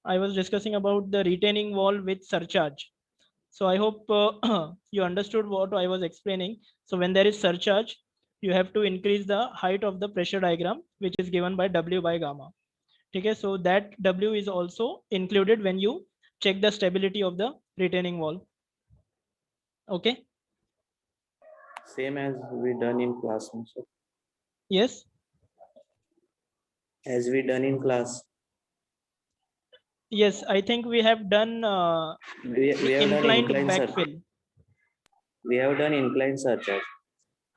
I was discussing about the retaining wall with surcharge. So I hope you understood what I was explaining. So when there is surcharge, you have to increase the height of the pressure diagram, which is given by W by gamma. Okay, so that W is also included when you check the stability of the retaining wall. Okay. Same as we done in class also. Yes. As we done in class. Yes, I think we have done We the have done inclined incline surcharge. backfill. We have done incline surcharge.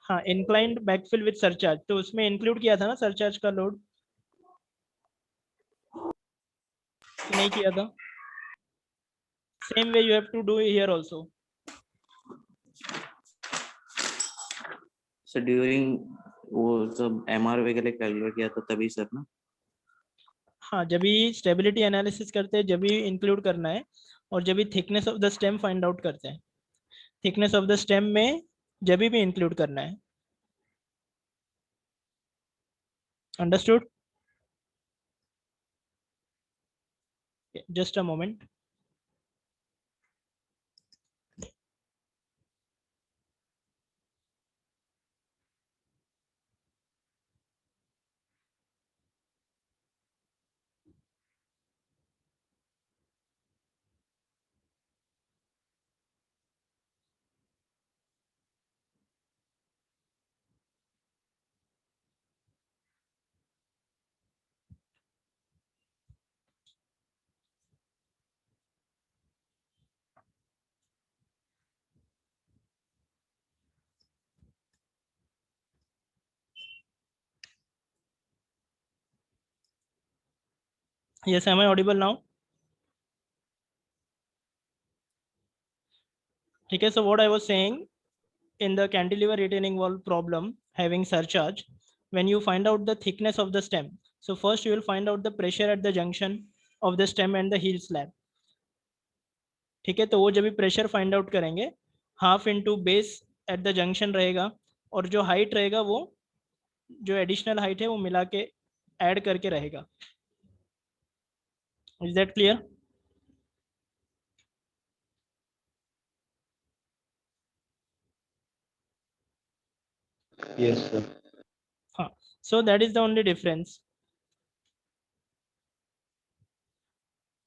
हाँ, inclined backfill with surcharge. तो उसमें include किया था ना surcharge का load? कि नहीं किया था? Same way you have to do here also. So during वो सब MR वगैरह कैलकुलेट किया था तभी सर ना. हाँ, जब भी स्टेबिलिटी एनालिसिस करते हैं जब भी इंक्लूड करना है, और जब भी thickness of the stem find out करते हैं, थिकनेस ऑफ द स्टेम में जब भी इंक्लूड करना है. Understood? Just a moment. Yes, am I audible now? Okay, so what I was saying, in the cantilever retaining wall problem having surcharge, when you find out the thickness of the stem, so first you will find out the pressure at the junction of the stem and the heel slab. ठीक है, तो वो जब भी pressure find out करेंगे, half into base at the junction रहेगा, और जो हाइट रहेगा वो जो एडिशनल हाइट है वो मिला के ऐड करके रहेगा. Is that clear? Yes sir. हाँ, so that is the only difference.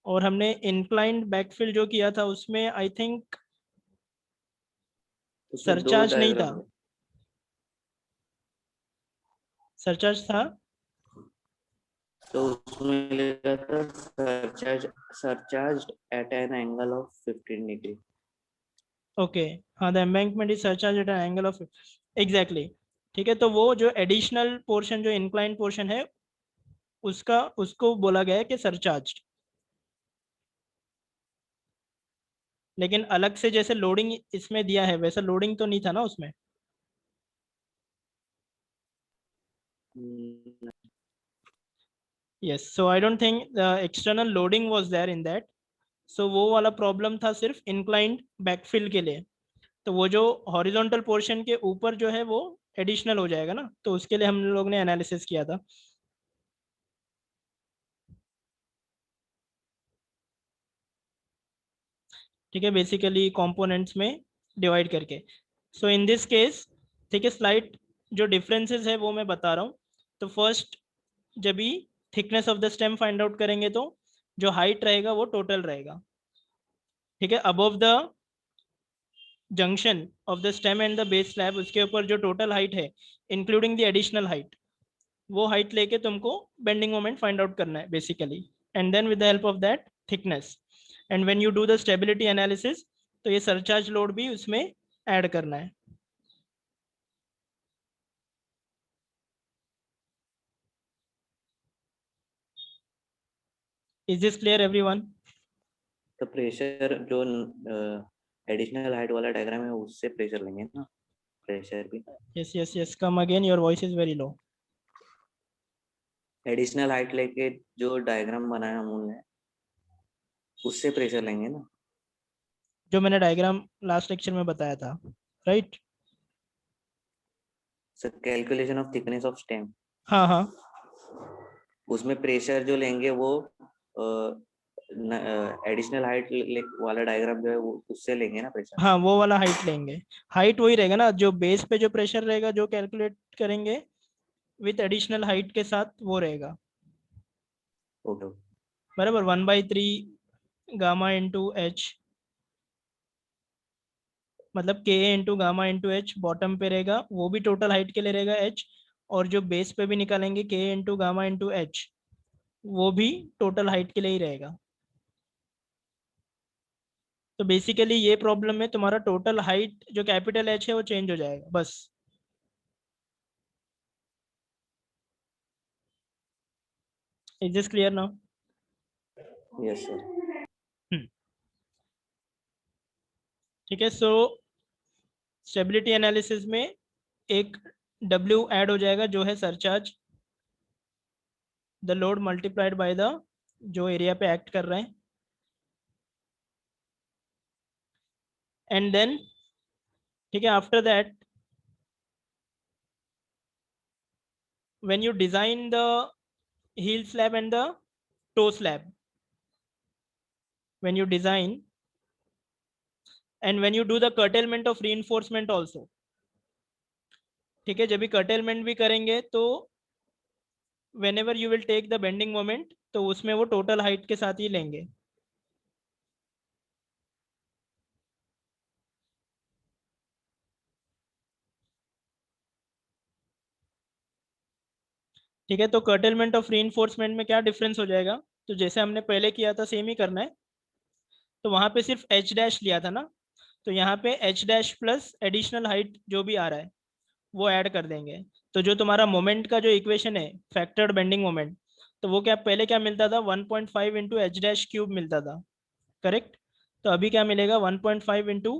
और हमने इंक्लाइंड बैकफिल जो किया था उसमें आई थिंक उसमें दो सरचार्ज नहीं था. डायग्राम. सरचार्ज था. तो उसमें लिखा था surcharge at an angle of 15 degree. Okay. हाँ, the embankment is surcharge at an angle of exactly. ठीक है, तो वो जो एडिशनल पोर्शन जो इंक्लाइंड पोर्शन है उसका उसको बोला गया है कि सरचार्ज. लेकिन अलग से जैसे लोडिंग इसमें दिया है वैसा लोडिंग तो नहीं था ना उसमें. Yes, so I don't think the external loading was there in that. So वो वाला प्रॉब्लम था सिर्फ इंक्लाइंड बैकफिल के लिए. तो वो जो हॉरिजॉन्टल पोर्शन के ऊपर जो है वो एडिशनल हो जाएगा ना, तो उसके लिए हम लोग ने एनालिसिस किया था. ठीक है, बेसिकली कंपोनेंट्स में डिवाइड करके. सो इन दिस केस, ठीक है, स्लाइड जो डिफरेंसेस है वो मैं बता रहा हूँ. तो फर्स्ट, जब भी thickness of the stem find out करेंगे तो जो हाइट रहेगा वो टोटल रहेगा. ठीक है, above the junction of the stem and the base slab उसके ऊपर जो टोटल हाइट है इंक्लूडिंग द एडिशनल हाइट, वो हाइट लेके तुमको बेंडिंग मोमेंट फाइंड आउट करना है basically, and then with the help of that thickness. And when you do the stability analysis तो ये सरचार्ज लोड भी उसमें ऐड करना है. Is this clear everyone? तो प्रेशर जो एडिशनल हाइट वाला डायग्राम है उससे प्रेशर लेंगे ना. प्रेशर भी yes yes yes, come again, your voice is very low. Additional height लेके जो डायग्राम बनाया हमने उससे प्रेशर लेंगे ना. जो मैंने डायग्राम लास्ट लेक्चर में बताया था, right? Sir calculation of thickness of stem, हाँ हाँ. उसमें प्रेशर जो लेंगे वो एडिशनल हाइट वाला डायग्राम जो है वो उससे लेंगे ना प्रेशर। हाँ वो वाला हाइट लेंगे, हाइट वही रहेगा ना, जो बेस पे जो प्रेशर रहेगा जो कैलकुलेट करेंगे विथ एडिशनल हाइट के साथ वो रहेगा ओके बराबर, 1/3 गामा इंटू एच, मतलब के into gamma into H bottom पे रहेगा, वो भी टोटल हाइट के लिए रहेगा एच, और जो बेस पे भी निकालेंगे के इंटू गामा इंटू एच वो भी टोटल हाइट के लिए ही रहेगा। तो बेसिकली ये प्रॉब्लम में तुम्हारा टोटल हाइट जो कैपिटल एच है वो चेंज हो जाएगा बस। Is this clear now? Yes sir. ठीक है, सो स्टेबिलिटी एनालिसिस में एक W ऐड हो जाएगा जो है surcharge, the load multiplied by the जो एरिया पे एक्ट कर रहे हैं, एंड देन ठीक है after that when you design the heel slab and the toe slab, when you design and when you do the curtailment of reinforcement also, ठीक है, जब भी curtailment भी करेंगे तो whenever you will take the bending moment तो उसमें वो total height के साथ ही लेंगे। ठीक है, तो curtailment of reinforcement में क्या डिफरेंस हो जाएगा, तो जैसे हमने पहले किया था सेम ही करना है, तो वहां पे सिर्फ एच डैश लिया था ना, तो यहाँ पे H dash plus additional height जो भी आ रहा है वो ऐड कर देंगे। तो जो तुम्हारा मोमेंट का जो इक्वेशन है फैक्टर्ड बेंडिंग मोमेंट, तो वो क्या पहले क्या मिलता था 1.5 इंटू एच डैश क्यूब मिलता था, करेक्ट? तो अभी क्या मिलेगा 1.5 इंटू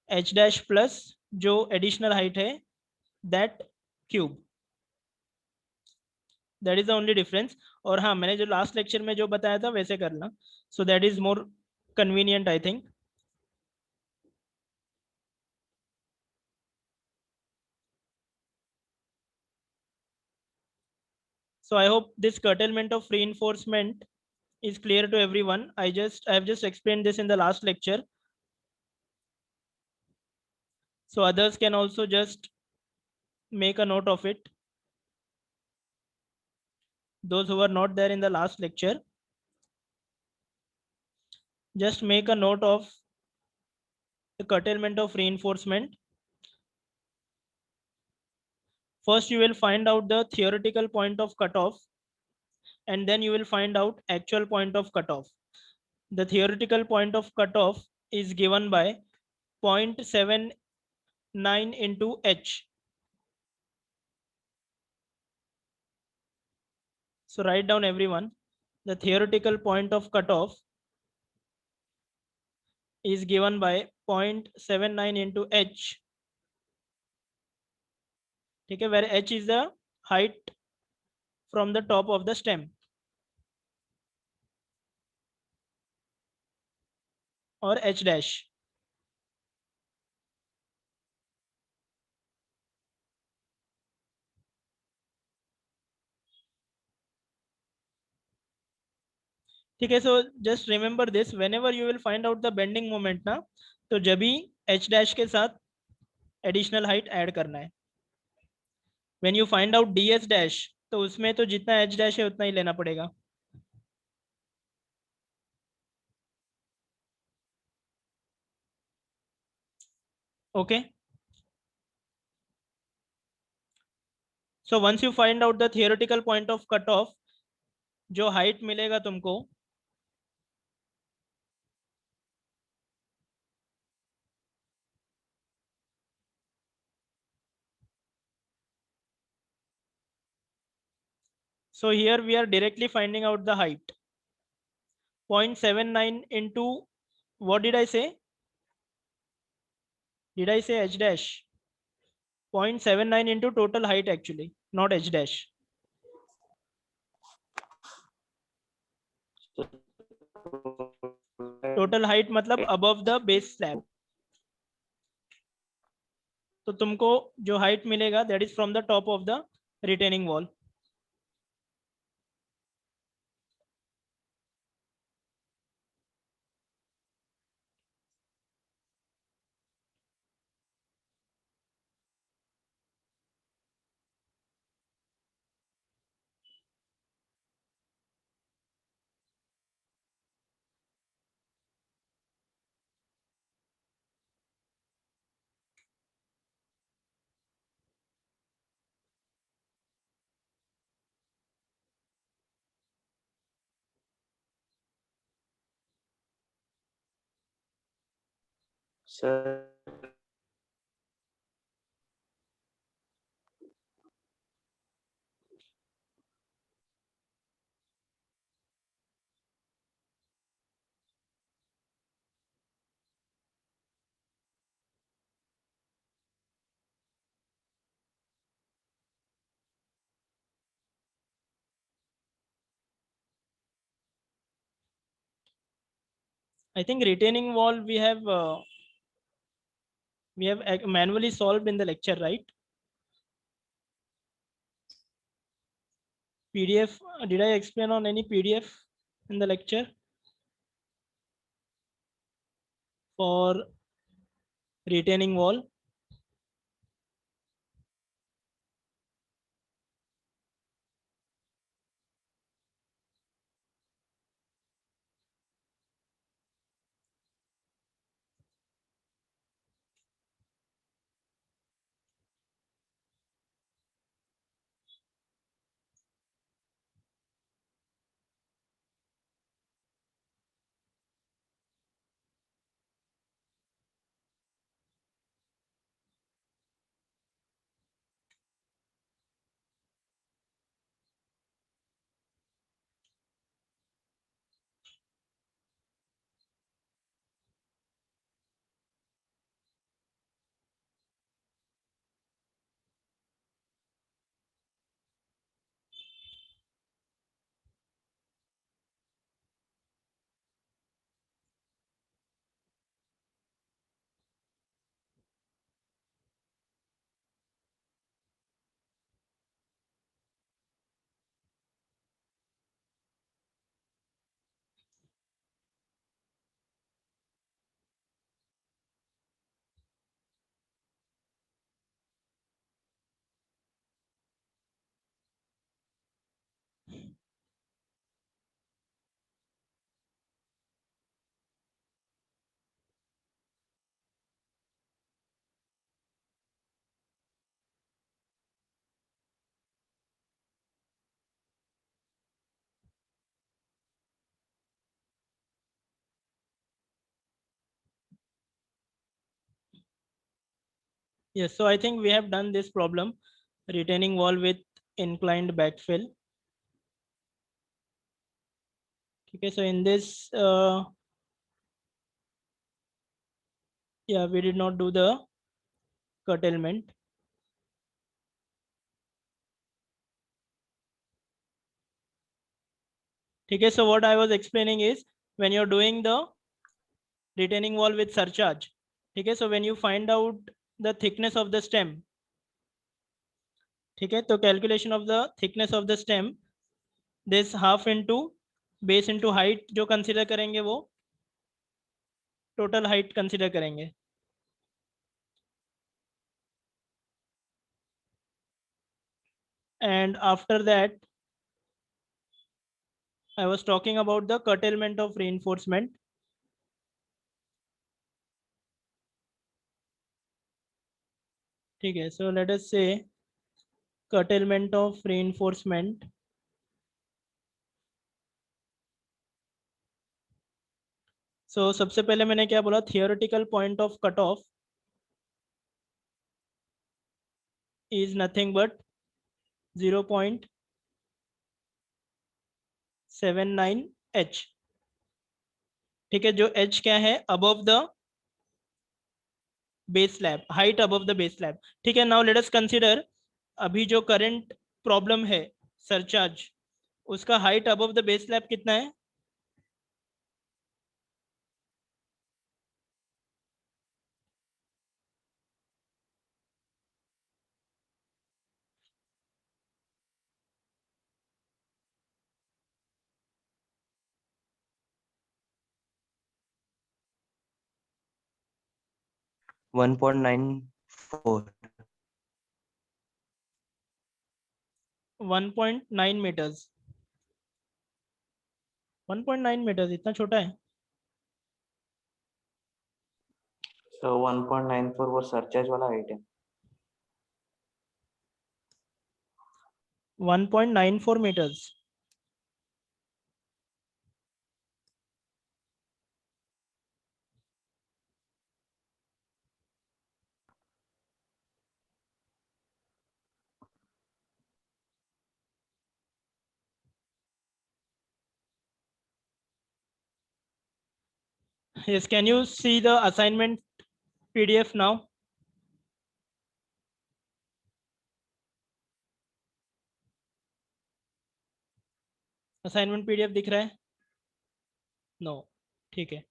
एच डैश प्लस जो एडिशनल हाइट है that cube, that is the only difference. और हाँ मैंने जो लास्ट लेक्चर में जो बताया था वैसे करना, so that is more convenient I think. So I hope this curtailment of reinforcement is clear to everyone. I have just explained this in the last lecture. So others can also just make a note of it. Those who were not there in the last lecture, just make a note of the curtailment of reinforcement. First, you will find out the theoretical point of cutoff, and then you will find out actual point of cutoff. The theoretical point of cutoff is given by 0.79 into h. So write down everyone. The theoretical point of cutoff is given by 0.79 into h. ठीक है, where h is the height from the top of the stem, और h dash. ठीक है, so just remember this, whenever you will find out the bending moment ना, तो जब भी h dash के साथ एडिशनल हाइट ऐड करना है। When you find out ds dash, तो उसमें तो जितना h dash है उतना ही लेना पड़ेगा। Okay, so once you find out the theoretical point of cut off, जो हाइट मिलेगा तुमको, so here we are directly finding out the height 0.79 into, what did I say? Did I say h dash? 0.79 into total height actually, not h dash. Total height मतलब above the base slab. तो तुमको जो height मिलेगा that is from the top of the retaining wall. Sir I think retaining wall we have manually solved in the lecture, right? PDF, did I explain on any PDF in the lecture for retaining wall? Yes, so I think we have done this problem, retaining wall with inclined backfill. Okay, so in this, yeah, we did not do the curtailment. Okay, so what I was explaining is when you're doing the retaining wall with surcharge. Okay, so when you find out the thickness of the stem, ठीक है, तो calculation of the thickness of the stem, this half into base into height जो consider करेंगे वो total height consider करेंगे. And after that, I was talking about the curtailment of reinforcement. ठीक है, so let us say curtailment of reinforcement. So सबसे पहले मैंने क्या बोला, theoretical point of cutoff is nothing but 0.79 h. ठीक है, जो h क्या है, above the base slab, height above the base slab. ठीक है, now let us consider अभी जो current problem है surcharge, उसका height above the base slab कितना है? 1.94 1.9 meters. 1.9 meters इतना छोटा है. so 1.94 वो सरचार्ज वाला हाइट है 1.94 meters. Yes, can you see the assignment PDF now? Assignment PDF दिख रहा है? नो, ठीक है।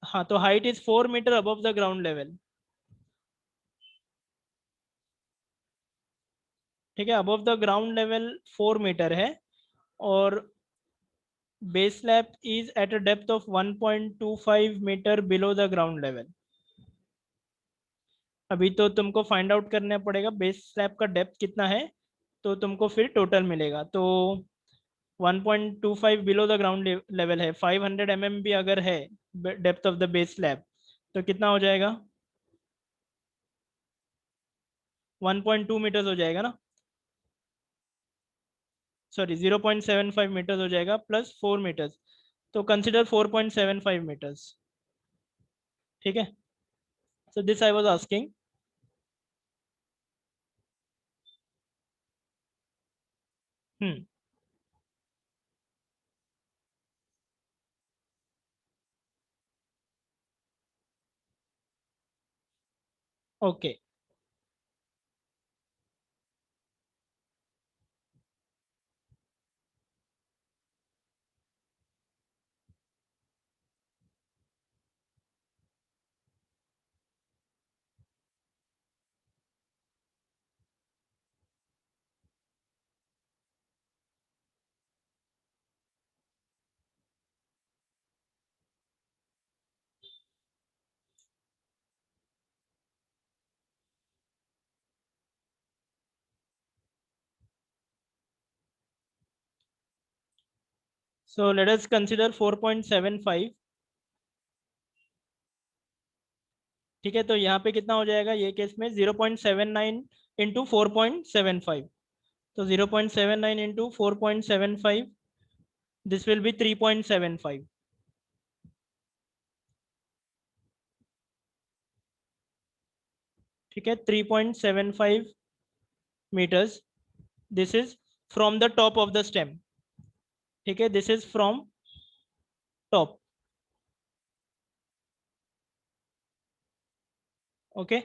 हाँ, तो height is 4 meter above the ground level. ठीक है, above the ground level 4 meter है, और base slab is at a depth of 1.25 meter below the ground level. अभी तो तुमको फाइंड आउट करना पड़ेगा बेस स्लैब का डेप्थ कितना है, तो तुमको फिर टोटल मिलेगा। तो 1.25 बिलो द ग्राउंड लेवल है, 500 mm भी अगर है depth of the base slab, तो कितना हो जाएगा? 1.2 मीटर्स हो जाएगा ना, सॉरी 0.75 मीटर्स हो जाएगा प्लस 4 मीटर्स, तो कंसिडर 4.75 मीटर्स। ठीक है, so this I was asking. Hmm, okay. So let us consider 4.75। ठीक है, तो यहाँ पे कितना हो जाएगा ये केस में? 0.79 इंटू 4.75, तो 0.79 इंटू 4.75, दिस विल बी 3.75। ठीक है, 3.75 meters, this is from the top of the stem. ठीक है, this is from top. Okay,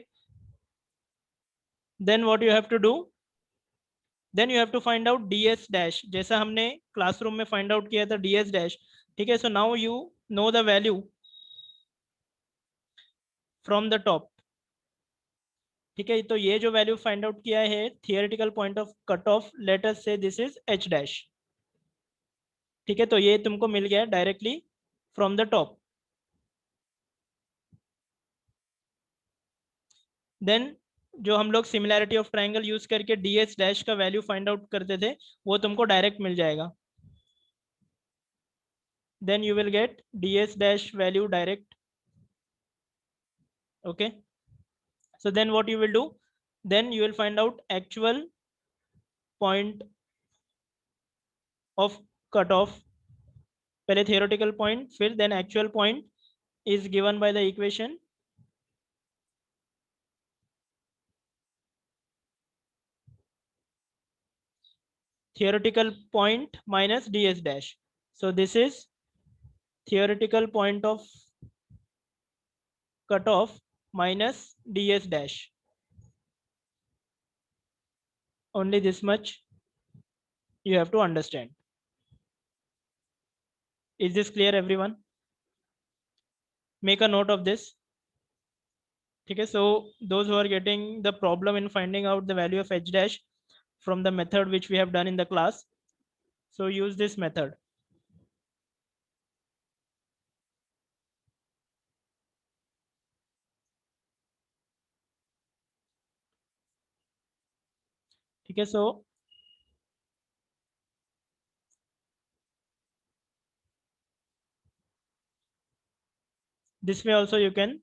then what you have to do, then you have to find out ds dash, जैसा हमने classroom में find out किया था ds dash. ठीक है, so now you know the value from the top. ठीक है, तो ये जो वैल्यू फाइंड आउट किया है theoretical point of cut of, let us से दिस इज h डैश। ठीक है, तो ये तुमको मिल गया directly from the top. Then जो हम लोग सिमिलैरिटी ऑफ ट्राइंगल यूज करके ds डैश का वैल्यू फाइंड आउट करते थे, वो तुमको डायरेक्ट मिल जाएगा। Then you will get ds dash value direct. Okay, so then what you will do, then you will find out actual point of cutoff, पहले theoretical point फिर then actual point is given by the equation theoretical point minus ds dash. So this is theoretical point of cutoff minus ds dash. Only this much you have to understand. Is this clear, everyone? Make a note of this. Okay, so those who are getting the problem in finding out the value of h dash from the method which we have done in the class, so use this method. Okay, so this way also you can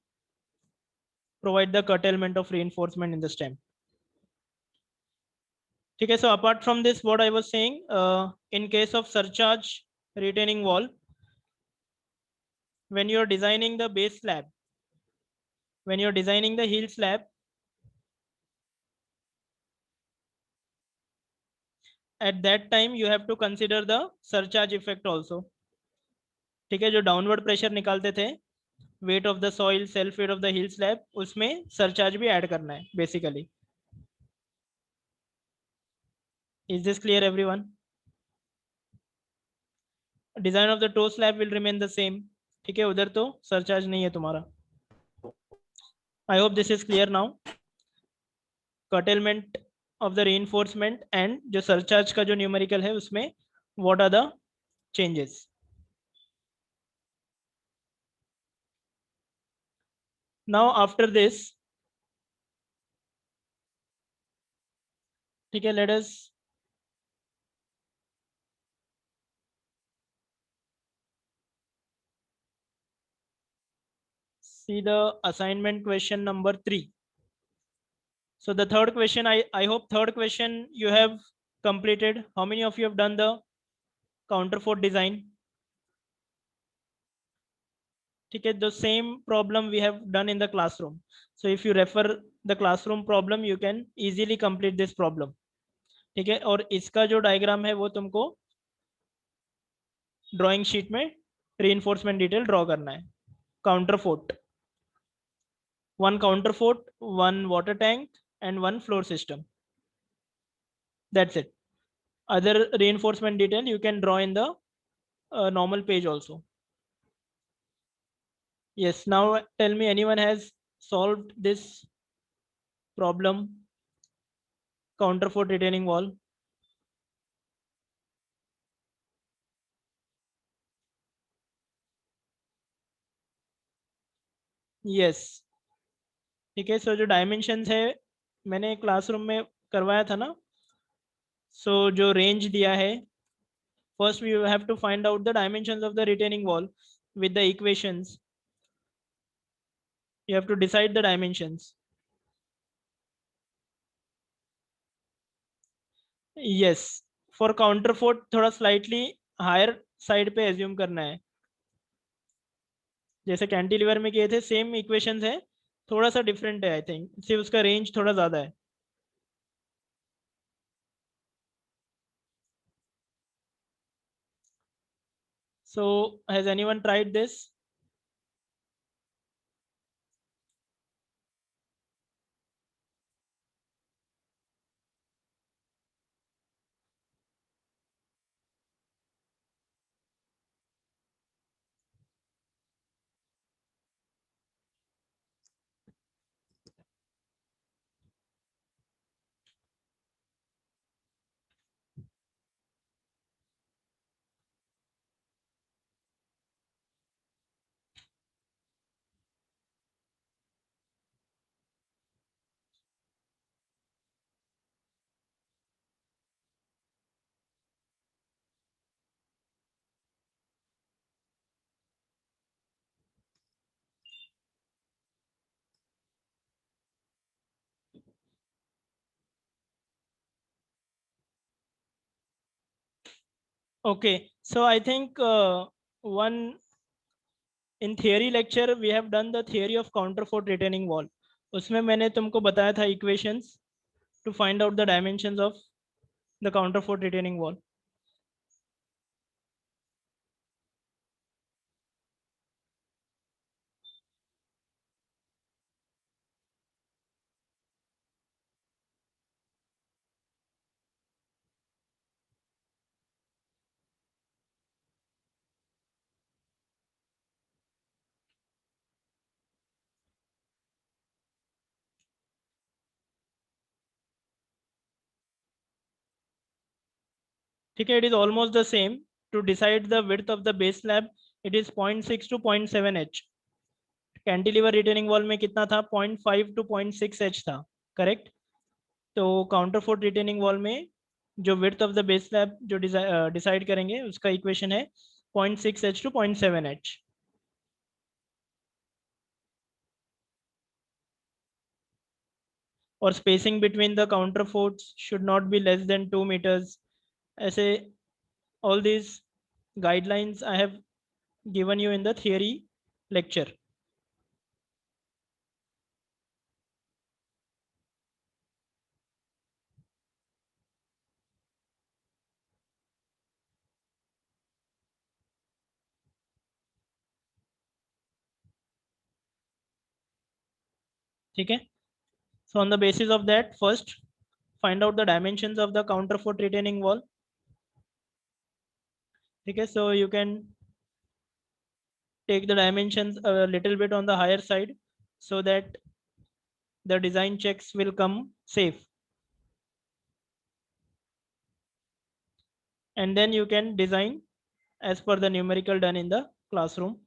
provide the curtailment of reinforcement in the stem. Okay, so apart from this, what I was saying, in case of surcharge retaining wall, when you're designing the base slab, when you're designing the heel slab, at that time you have to consider the surcharge effect also. ठीक है, जो downward pressure निकालते थे, weight of the soil, self weight of the heel slab, उसमें surcharge भी add करना है basically. Is this clear everyone? Design of the toe slab will remain the same. ठीक है, उधर तो सरचार्ज नहीं है तुम्हारा. I hope this is clear now. Curtailment of the reinforcement and जो सरचार्ज का जो न्यूमेरिकल है उसमें what are the changes. Now after this, ठीक है, let us see the assignment question number 3. So the third question, I hope third question you have completed. How many of you have done the counterfort design? ठीक है, the same problem we have done in the classroom. So if you refer the classroom problem, you can easily complete this problem. ठीक है, और इसका जो diagram है वो तुमको ड्राइंग शीट में reinforcement डिटेल ड्रॉ करना है. काउंटरफोर्ट, one counterfort, one water tank and one floor system. That's it. Other reinforcement detail you can draw in the normal page also. Yes, now tell me, anyone has solved this problem, counterfort retaining wall? Yes. ठीक है, सो जो dimensions है मैंने classroom में करवाया था ना. सो जो रेंज दिया है, first we have to find out the dimensions of the retaining wall with the equations. You have to decide the dimensions. Yes, for counterfort थोड़ा slightly higher side पे assume करना है. जैसे कैंटिलीवर में किए थे, सेम इक्वेशंस है, थोड़ा सा डिफरेंट है. आई थिंक सिर्फ उसका रेंज थोड़ा ज्यादा है. So has anyone tried this? Okay, so I think one in theory lecture we have done the theory of counterfort retaining wall. उसमें मैंने तुमको बताया था equations to find out the dimensions of the counterfort retaining wall. ठीक है, it is almost the same. To decide the width of the base slab, it is 0.6 to 0.7 H. Cantilever retaining wall में कितना था? 0.5 to 0.6 H था. Correct. तो काउंटरफोर्ट retaining wall में जो width of the base slab जो डिसाइड करेंगे उसका इक्वेशन है 0.6 एच टू 0.7 एच. और spacing between the counterforts should not be less than 2 meters. ऐसे all these guidelines I have given you in the theory lecture. ठीक है. So on the basis of that, first find out the dimensions of the counterfort retaining wall. Okay, so you can take the dimensions a little bit on the higher side so that the design checks will come safe. And then you can design as per the numerical done in the classroom.